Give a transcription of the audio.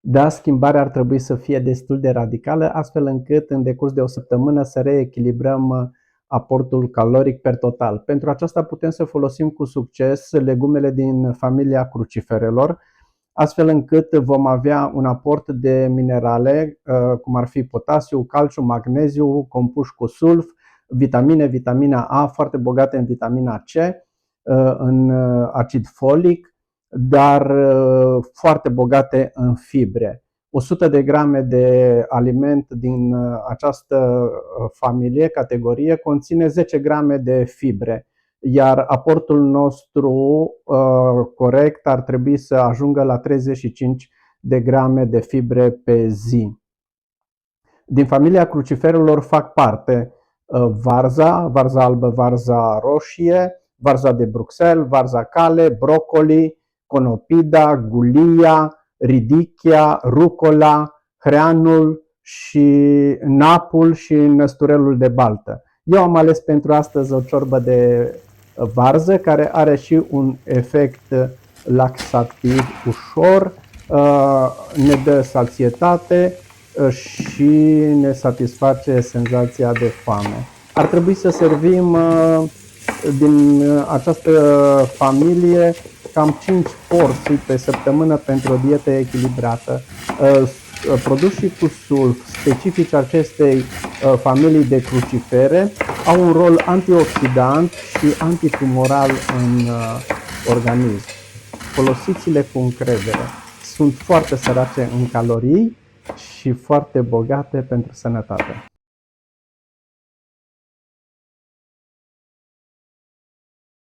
Da, schimbarea ar trebui să fie destul de radicală, astfel încât în decurs de o săptămână să reechilibrăm aportul caloric per total. Pentru aceasta putem să folosim cu succes legumele din familia cruciferelor, astfel încât vom avea un aport de minerale, cum ar fi potasiu, calciu, magneziu, compuși cu sulf, vitamine, vitamina A, foarte bogate în vitamina C, în acid folic, dar foarte bogate în fibre. 100 de grame de aliment din această familie, categorie, conține 10 grame de fibre, iar aportul nostru corect ar trebui să ajungă la 35 de grame de fibre pe zi. Din familia cruciferelor fac parte varza albă, varza roșie, varza de Bruxelles, varza cale, brocoli, conopida, gulia, ridichia, rucola, hreanul și napul și năsturelul de baltă. Eu am ales pentru astăzi o ciorbă de varză care are și un efect laxativ ușor, ne dă sațietate și ne satisface senzația de foame. Ar trebui să servim din această familie cam 5 porții pe săptămână pentru o dietă echilibrată. Produsii cu sulf specifici acestei familii de crucifere au un rol antioxidant și antitumoral în organism. Folosiți-le cu încredere. Sunt foarte sărace în calorii și foarte bogate pentru sănătate.